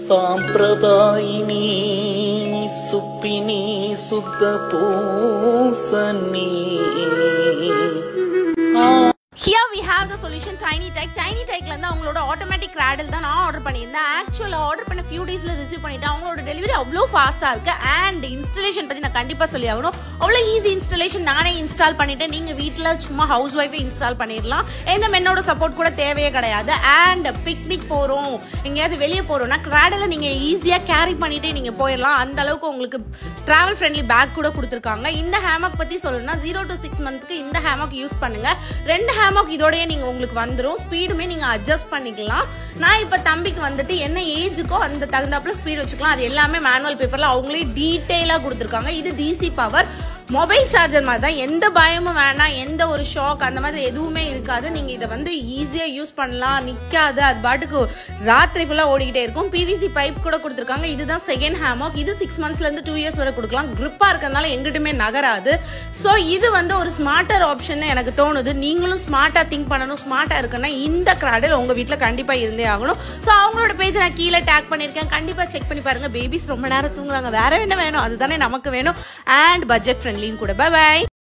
సాంప్రదాయిని సుప్పిని శుద్ధ పూసని. Here we have the solution Tiny Tech. Tiny Techல இருந்து அவங்களோட ஆட்டோமேட்டிக் cradle தான் நான் ஆர்டர் பண்ணியிருந்தேன். ஆக்சுவலா ஆர்டர் பண்ண few daysல ரிசீவ் பண்ணிட்டேன். அவங்களோட டெலிவரி அவ்வளோ ஃபாஸ்டா இருக்கு. அண்ட் இன்ஸ்டாலேஷன் பத்தி நான் கண்டிப்பா சொல்லி ஆகணும். அவ்வளோ ஈஸி இன்ஸ்டாலேஷன், நானே இன்ஸ்டால் பண்ணிட்டேன். நீங்க வீட்டில் சும்மா ஹவுஸ் ஒய்ஃபை இன்ஸ்டால் பண்ணிடலாம். எந்த மென்னோட சப்போர்ட் கூட தேவையே கிடையாது. அண்ட் பிக்னிக் போறோம், எங்கேயாவது வெளியே போறோம்னா cradle நீங்க ஈஸியா கேரி பண்ணிட்டே நீங்க போயிடலாம். அந்த அளவுக்கு உங்களுக்கு டிராவல் ஃப்ரெண்ட்லி பேக் கூட கொடுத்துருக்காங்க. இந்த ஹேமக் பத்தி சொல்லணும்னா 0 to 6 months இந்த ஹேமக் யூஸ் பண்ணுங்க. 2 ஹேமக் இதோடய நீங்க உங்களுக்கு வந்துடும். ஸ்பீடுமே நீங்க அட்ஜஸ்ட் பண்ணிக்கலாம். நான் இப்ப தம்பிக்கு வந்துட்டு என்ன ஏஜுக்கோ அந்த தகுந்தாப்புல ஸ்பீட் வச்சுக்கலாம். அது எல்லாமே மேனுவல் பேப்பர்ல அவங்களே டீட்டெயிலா கொடுத்துருக்காங்க. இது டிசி பவர் மொபைல் சார்ஜர் மாதிரி தான். எந்த பயமும் வேணாம், எந்த ஒரு ஷாக் அந்த மாதிரி எதுவுமே இருக்காது. நீங்க இதை வந்து ஈஸியா யூஸ் பண்ணலாம், நிக்காது. அது பாட்டுக்கு ராத்திரி ஃபுல்லா ஓடிக்கிட்டே இருக்கும். பிவிசி பைப் கூட கொடுத்துருக்காங்க. இதுதான் செகண்ட் ஹேமக். இது 6 monthsல இருந்து 2 years வரை கொடுக்கலாம். கிரிப்பா இருக்கிறதுனால எங்கிட்டுமே நகராது. ஸோ இது வந்து ஒரு ஸ்மார்ட்டர் ஆப்ஷன் எனக்கு தோணுது. நீங்களும் ஸ்மார்ட்டா திங்க் பண்ணணும், ஸ்மார்ட்டா இருக்குன்னா இந்த cradle உங்க வீட்டுல கண்டிப்பா இருந்தே ஆகணும். ஸோ அவங்களோட பேஜ் நான் கீழே டேக் பண்ணிருக்கேன். கண்டிப்பா செக் பண்ணி பாருங்க. பேபிஸ் ரொம்ப நேரம் தூங்குறாங்க, வேற என்ன வேணும், அதுதானே நமக்கு வேணும். அண்ட் பட்ஜெட் ஃப்ரெண்ட்லியும் கூட. Bye by.